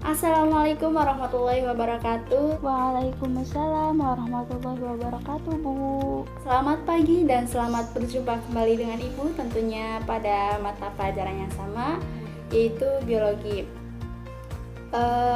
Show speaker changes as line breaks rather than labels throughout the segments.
Assalamualaikum warahmatullahi wabarakatuh.
Waalaikumsalam warahmatullahi wabarakatuh, Bu.
Selamat pagi dan selamat berjumpa kembali dengan Ibu tentunya pada mata pelajaran yang sama, yaitu biologi.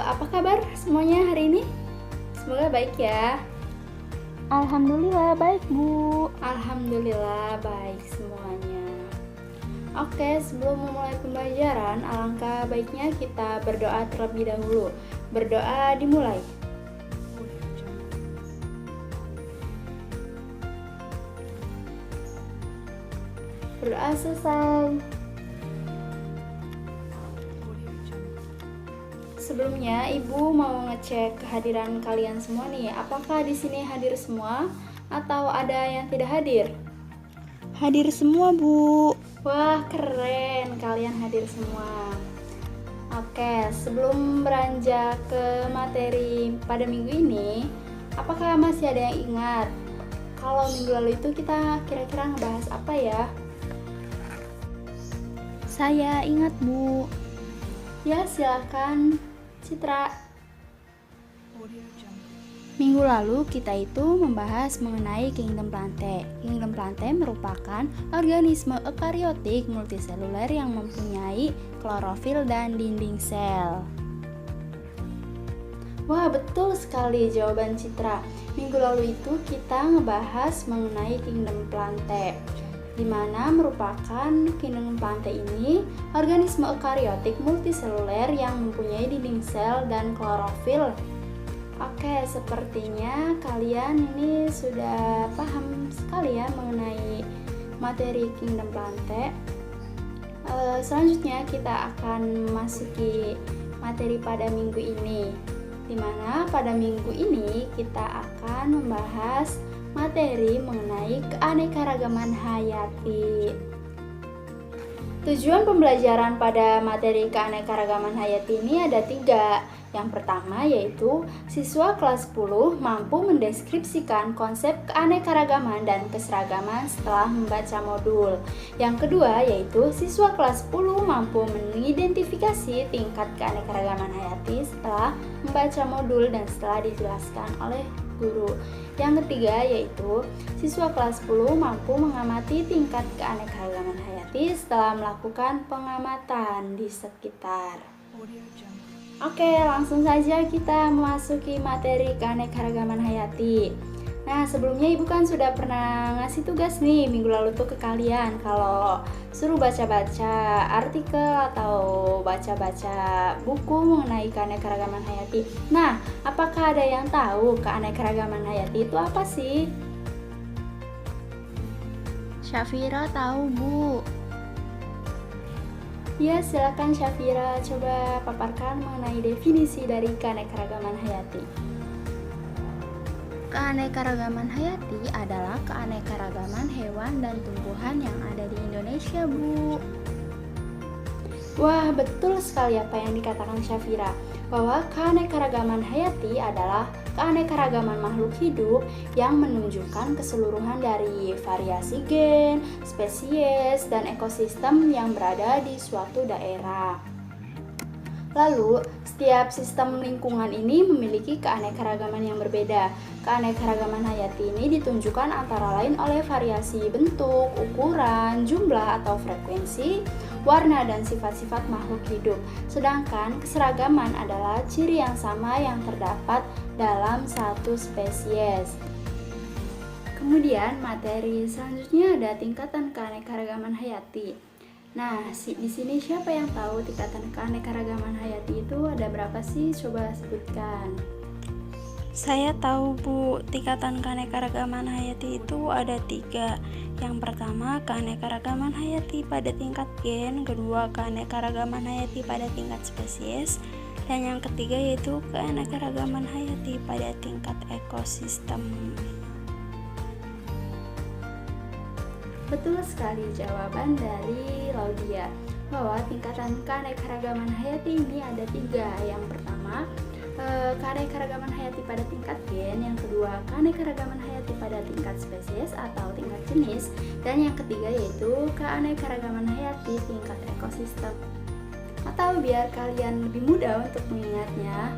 Apa kabar semuanya hari ini? Semoga baik ya.
Alhamdulillah baik, Bu.
Alhamdulillah baik semuanya. Oke, sebelum memulai pembelajaran, alangkah baiknya kita berdoa terlebih dahulu. Berdoa dimulai. Berdoa selesai. Sebelumnya, Ibu mau ngecek kehadiran kalian semua nih. Apakah di sini hadir semua atau ada yang tidak hadir?
Hadir semua, Bu.
Wah, keren, kalian hadir semua. Oke, sebelum beranjak ke materi pada minggu ini, apakah masih ada yang ingat kalau minggu lalu itu kita kira-kira ngebahas apa ya?
Saya ingat, Bu.
Ya, silakan Citra.
Minggu lalu kita itu membahas mengenai Kingdom Plantae. Kingdom Plantae merupakan organisme eukariotik multiseluler yang mempunyai klorofil dan dinding sel.
Wah, betul sekali jawaban Citra. Minggu lalu itu kita ngebahas mengenai Kingdom Plantae, di mana merupakan Kingdom Plantae ini organisme eukariotik multiseluler yang mempunyai dinding sel dan klorofil. Oke, sepertinya kalian ini sudah paham sekali ya mengenai materi Kingdom Plantae. Selanjutnya kita akan memasuki materi pada minggu ini, di mana pada minggu ini kita akan membahas materi mengenai keanekaragaman hayati. Tujuan pembelajaran pada materi keanekaragaman hayati ini ada 3. Yang pertama yaitu siswa kelas 10 mampu mendeskripsikan konsep keanekaragaman dan keseragaman setelah membaca modul. Yang kedua yaitu siswa kelas 10 mampu mengidentifikasi tingkat keanekaragaman hayati setelah membaca modul dan setelah dijelaskan oleh guru. Yang ketiga yaitu siswa kelas 10 mampu mengamati tingkat keanekaragaman hayati setelah melakukan pengamatan di sekitar. Oke, langsung saja kita memasuki materi keanekaragaman hayati. Nah, sebelumnya Ibu kan sudah pernah ngasih tugas nih minggu lalu tuh ke kalian kalau suruh baca-baca artikel atau baca-baca buku mengenai keanekaragaman hayati. Nah, apakah ada yang tahu keanekaragaman hayati itu apa sih?
Syafira tahu, Bu.
Ya, silakan Syafira coba paparkan mengenai definisi dari keanekaragaman hayati.
Keanekaragaman hayati adalah keanekaragaman hewan dan tumbuhan yang ada di Indonesia, Bu.
Wah, betul sekali apa yang dikatakan Syafira, bahwa keanekaragaman hayati adalah keanekaragaman makhluk hidup yang menunjukkan keseluruhan dari variasi gen, spesies, dan ekosistem yang berada di suatu daerah. Lalu, setiap sistem lingkungan ini memiliki keanekaragaman yang berbeda. Keanekaragaman hayati ini ditunjukkan antara lain oleh variasi bentuk, ukuran, jumlah atau frekuensi, warna dan sifat-sifat makhluk hidup. Sedangkan keseragaman adalah ciri yang sama yang terdapat dalam satu spesies. Kemudian materi selanjutnya ada tingkatan keanekaragaman hayati. Nah, di sini siapa yang tahu tingkatan keanekaragaman hayati itu ada berapa sih? Coba sebutkan.
Saya tahu, Bu, tingkatan keanekaragaman hayati itu ada 3. Yang pertama, keanekaragaman hayati pada tingkat gen. Kedua, keanekaragaman hayati pada tingkat spesies. Dan yang ketiga yaitu keanekaragaman hayati pada tingkat ekosistem.
Betul sekali jawaban dari Laudia, bahwa tingkatan keanekaragaman hayati ini ada 3. Yang pertama, keanekaragaman hayati pada tingkat gen, yang kedua keanekaragaman hayati pada tingkat spesies atau tingkat jenis, dan yang ketiga yaitu keanekaragaman hayati tingkat ekosistem. Atau biar kalian lebih mudah untuk mengingatnya,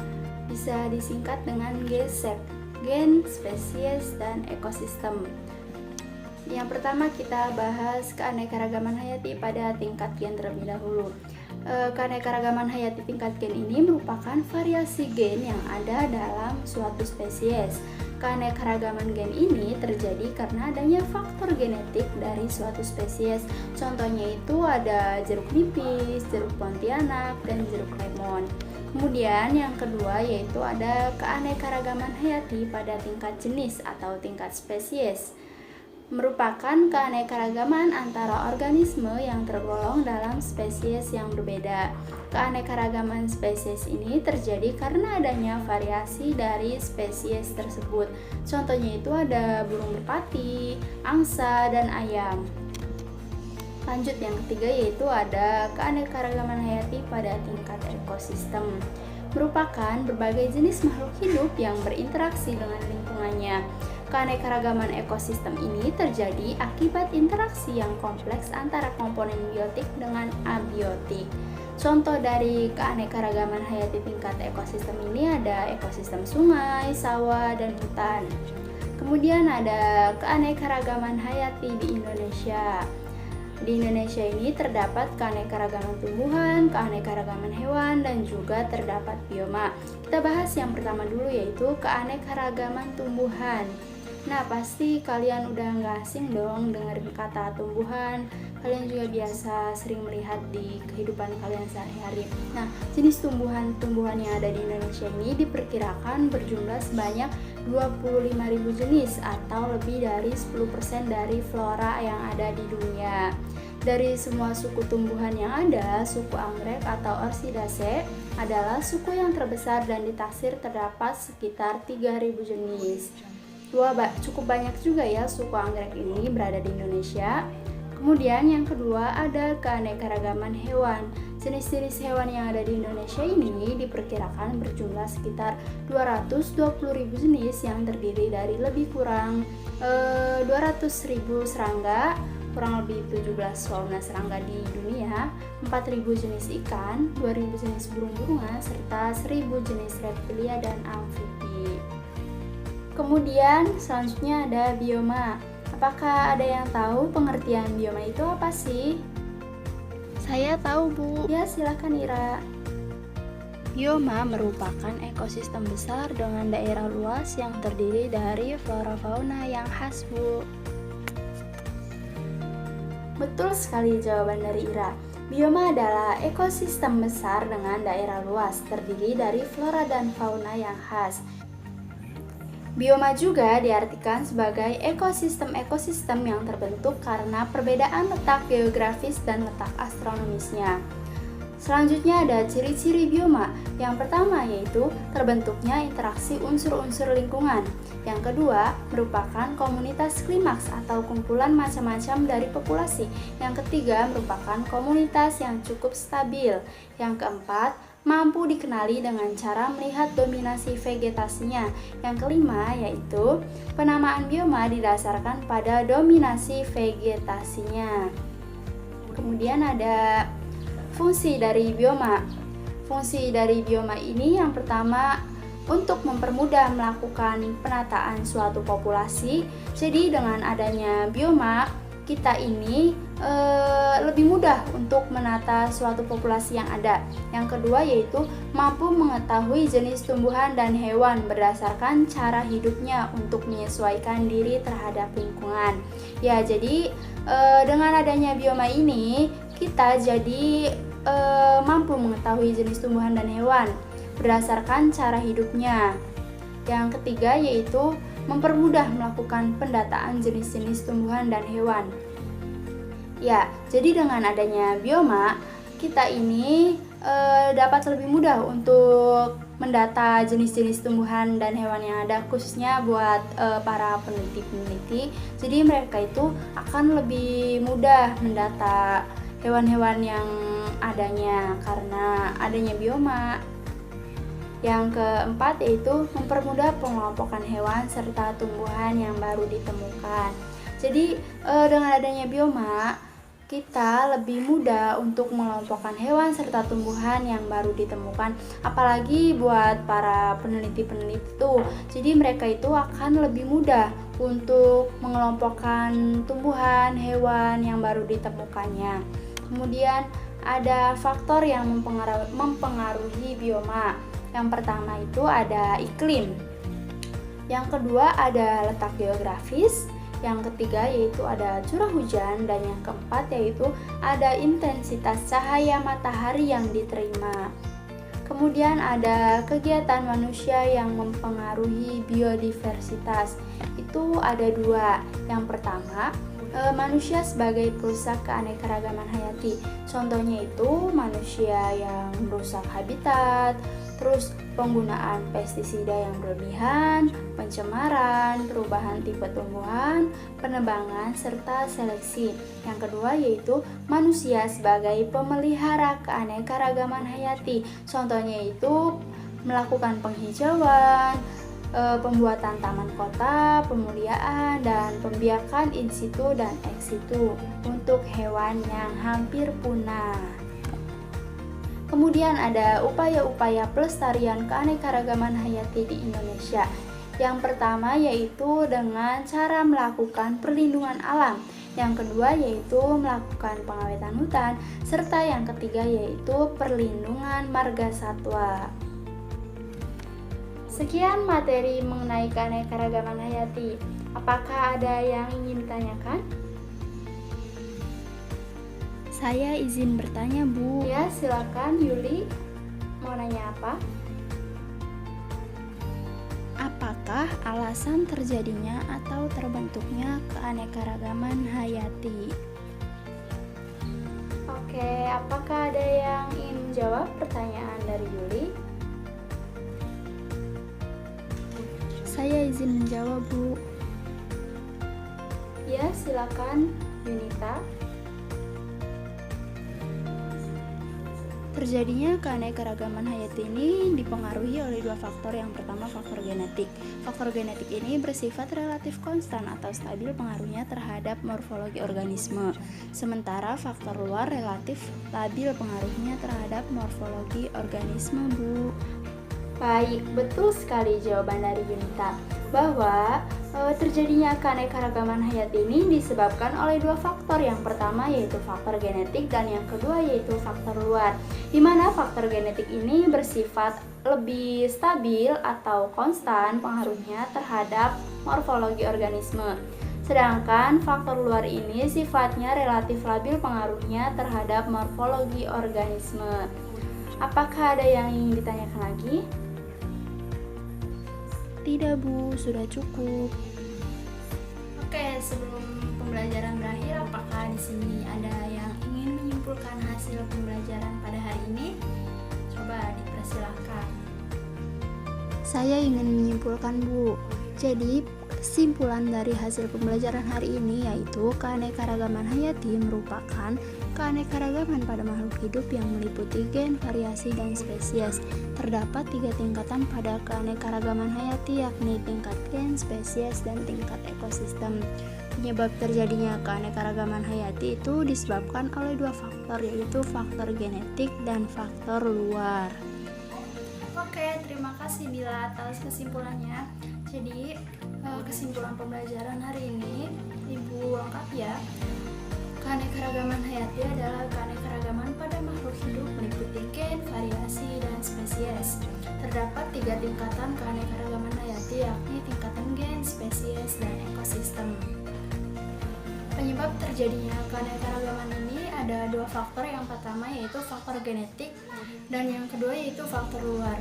bisa disingkat dengan GSEP, Gen, Spesies, dan Ekosistem. Yang pertama kita bahas keanekaragaman hayati pada tingkat gen terlebih dahulu. Keanekaragaman hayati tingkat gen ini merupakan variasi gen yang ada dalam suatu spesies. Keanekaragaman gen ini terjadi karena adanya faktor genetik dari suatu spesies. Contohnya itu ada jeruk nipis, jeruk pontianak, dan jeruk lemon. Kemudian yang kedua yaitu ada keanekaragaman hayati pada tingkat jenis atau tingkat spesies. Merupakan keanekaragaman antara organisme yang tergolong dalam spesies yang berbeda. Keanekaragaman spesies ini terjadi karena adanya variasi dari spesies tersebut. Contohnya itu ada burung merpati, angsa, dan ayam. Lanjut yang ketiga yaitu ada keanekaragaman hayati pada tingkat ekosistem. Merupakan berbagai jenis makhluk hidup yang berinteraksi dengan lingkungannya. Keanekaragaman ekosistem ini terjadi akibat interaksi yang kompleks antara komponen biotik dengan abiotik. Contoh dari keanekaragaman hayati tingkat ekosistem ini ada ekosistem sungai, sawah, dan hutan. Kemudian ada keanekaragaman hayati di Indonesia. Di Indonesia ini terdapat keanekaragaman tumbuhan, keanekaragaman hewan, dan juga terdapat bioma. Kita bahas yang pertama dulu yaitu keanekaragaman tumbuhan. Nah, pasti kalian udah nggak asing dong dengerin kata tumbuhan. Kalian juga biasa sering melihat di kehidupan kalian sehari-hari. Nah, jenis tumbuhan-tumbuhan yang ada di Indonesia ini diperkirakan berjumlah sebanyak 25.000 jenis atau lebih dari 10% dari flora yang ada di dunia. Dari semua suku tumbuhan yang ada, suku anggrek atau Orchidaceae adalah suku yang terbesar dan ditaksir terdapat sekitar 3.000 jenis. Cukup banyak juga ya suku anggrek ini berada di Indonesia. Kemudian yang kedua ada keanekaragaman hewan. Jenis-jenis hewan yang ada di Indonesia ini diperkirakan berjumlah sekitar 220.000 jenis yang terdiri dari lebih kurang 200.000 serangga, kurang lebih 17 fauna serangga di dunia, 4.000 jenis ikan, 2.000 jenis burung-burungan, serta 1.000 jenis reptilia dan amfibi. Kemudian selanjutnya ada bioma. Apakah ada yang tahu pengertian bioma itu apa sih?
Saya tahu, Bu.
Ya, silakan Ira.
Bioma merupakan ekosistem besar dengan daerah luas yang terdiri dari flora fauna yang khas, Bu.
Betul sekali jawaban dari Ira. Bioma adalah ekosistem besar dengan daerah luas terdiri dari flora dan fauna yang khas. Bioma juga diartikan sebagai ekosistem-ekosistem yang terbentuk karena perbedaan letak geografis dan letak astronomisnya. Selanjutnya ada ciri-ciri bioma. Yang pertama yaitu terbentuknya interaksi unsur-unsur lingkungan. Yang kedua merupakan komunitas klimaks atau kumpulan macam-macam dari populasi. Yang ketiga merupakan komunitas yang cukup stabil. Yang keempat mampu dikenali dengan cara melihat dominasi vegetasinya. Yang kelima yaitu penamaan bioma didasarkan pada dominasi vegetasinya. Kemudian ada fungsi dari bioma. Fungsi dari bioma ini yang pertama untuk mempermudah melakukan penataan suatu populasi. Jadi dengan adanya bioma kita ini lebih mudah untuk menata suatu populasi yang ada. Yang kedua yaitu mampu mengetahui jenis tumbuhan dan hewan berdasarkan cara hidupnya untuk menyesuaikan diri terhadap lingkungan. Ya, jadi dengan adanya bioma ini kita jadi mampu mengetahui jenis tumbuhan dan hewan berdasarkan cara hidupnya. Yang ketiga yaitu mempermudah melakukan pendataan jenis-jenis tumbuhan dan hewan. Ya, jadi dengan adanya bioma, kita ini dapat lebih mudah untuk mendata jenis-jenis tumbuhan dan hewan yang ada, khususnya buat para peneliti-peneliti. Jadi mereka itu akan lebih mudah mendata hewan-hewan yang adanya karena adanya bioma. Yang keempat yaitu mempermudah pengelompokan hewan serta tumbuhan yang baru ditemukan. Jadi dengan adanya bioma kita lebih mudah untuk mengelompokkan hewan serta tumbuhan yang baru ditemukan, apalagi buat para peneliti-peneliti itu. Jadi mereka itu akan lebih mudah untuk mengelompokkan tumbuhan, hewan yang baru ditemukannya. Kemudian ada faktor yang mempengaruhi bioma. Yang pertama itu ada iklim. Yang kedua ada letak geografis. Yang ketiga yaitu ada curah hujan, dan yang keempat yaitu ada intensitas cahaya matahari yang diterima. Kemudian ada kegiatan manusia yang mempengaruhi biodiversitas. Itu ada dua. Yang pertama, manusia sebagai perusak keanekaragaman hayati. Contohnya itu manusia yang merusak habitat, terus penggunaan pestisida yang berlebihan, pencemaran, perubahan tipe tumbuhan, penebangan, serta seleksi. Yang kedua yaitu manusia sebagai pemelihara keanekaragaman hayati. Contohnya itu melakukan penghijauan, pembuatan taman kota, pemuliaan, dan pembiakan in situ dan ex situ untuk hewan yang hampir punah. Kemudian ada upaya-upaya pelestarian keanekaragaman hayati di Indonesia. Yang pertama yaitu dengan cara melakukan perlindungan alam. Yang kedua yaitu melakukan pengawetan hutan, serta yang ketiga yaitu perlindungan marga satwa. Sekian materi mengenai keanekaragaman hayati. Apakah ada yang ingin ditanyakan?
Saya izin bertanya, Bu.
Ya, silakan Yuli. Mau nanya apa?
Apakah alasan terjadinya atau terbentuknya keanekaragaman hayati?
Oke, apakah ada yang ingin menjawab pertanyaan dari Yuli?
Saya izin menjawab, Bu.
Ya, silakan Yunita.
Terjadinya keanekaragaman hayati ini dipengaruhi oleh dua faktor. Yang pertama, faktor genetik. Faktor genetik ini bersifat relatif konstan atau stabil pengaruhnya terhadap morfologi organisme. Sementara faktor luar relatif labil pengaruhnya terhadap morfologi organisme, Bu.
Baik, betul sekali jawaban dari Yunita, bahwa terjadinya keanekaragaman hayati ini disebabkan oleh dua faktor. Yang pertama yaitu faktor genetik, dan yang kedua yaitu faktor luar, di mana faktor genetik ini bersifat lebih stabil atau konstan pengaruhnya terhadap morfologi organisme. Sedangkan faktor luar ini sifatnya relatif labil pengaruhnya terhadap morfologi organisme. Apakah ada yang ingin ditanyakan lagi?
Tidak, Bu, sudah cukup.
Oke, sebelum pembelajaran berakhir, apakah di sini ada yang ingin menyimpulkan hasil pembelajaran pada hari ini? Coba dipersilahkan.
Saya ingin menyimpulkan, Bu. Jadi, kesimpulan dari hasil pembelajaran hari ini yaitu keanekaragaman hayati merupakan keanekaragaman pada makhluk hidup yang meliputi gen, variasi, dan spesies. Terdapat 3 tingkatan pada keanekaragaman hayati, yakni tingkat gen, spesies, dan tingkat ekosistem. Penyebab terjadinya keanekaragaman hayati itu disebabkan oleh dua faktor, yaitu faktor genetik dan faktor luar.
Oke, terima kasih Bila atas kesimpulannya. Jadi, kesimpulan pembelajaran hari ini Ibu lengkap ya. Keanekaragaman hayati adalah keanekaragaman pada makhluk hidup meliputi gen, variasi, dan spesies. Terdapat 3 tingkatan keanekaragaman hayati, yakni tingkatan gen, spesies, dan ekosistem. Penyebab terjadinya keanekaragaman ini ada dua faktor. Yang pertama yaitu faktor genetik, dan yang kedua yaitu faktor luar.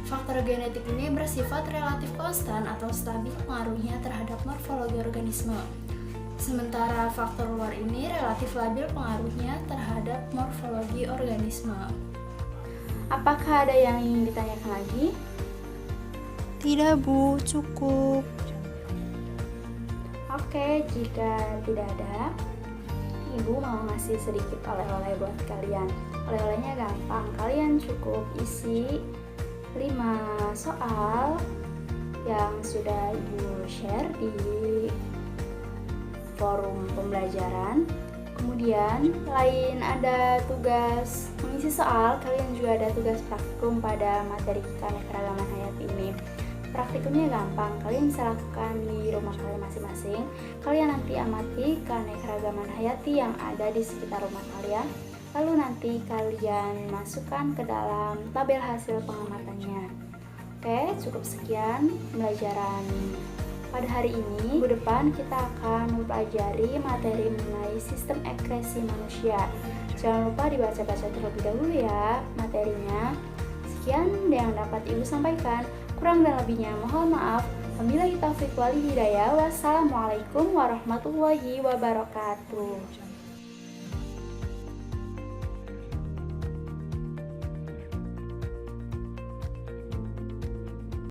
Faktor genetik ini bersifat relatif konstan atau stabil pengaruhnya terhadap morfologi organisme. Sementara faktor luar ini relatif labil pengaruhnya terhadap morfologi organisme. Apakah ada yang ingin ditanyakan lagi?
Tidak, Bu, cukup.
Oke, jika tidak ada, Ibu mau ngasih sedikit oleh-oleh buat kalian. Oleh-olehnya gampang, kalian cukup isi 5 soal yang sudah Ibu share di forum pembelajaran. Kemudian, lain ada tugas mengisi soal, kalian juga ada tugas praktikum pada materi keanekaragaman hayati ini. Praktikumnya gampang, kalian bisa lakukan di rumah kalian masing-masing. Kalian nanti amati keanekaragaman hayati yang ada di sekitar rumah kalian. Lalu nanti kalian masukkan ke dalam tabel hasil pengamatannya. Oke, cukup sekian pembelajaran pada hari ini. Minggu depan kita akan mempelajari materi mengenai sistem ekskresi manusia. Jangan lupa dibaca-baca terlebih dahulu ya materinya. Sekian yang dapat Ibu sampaikan. Kurang dan lebihnya mohon maaf. Wabillahi taufiq wal hidayah. Wassalamualaikum warahmatullahi wabarakatuh.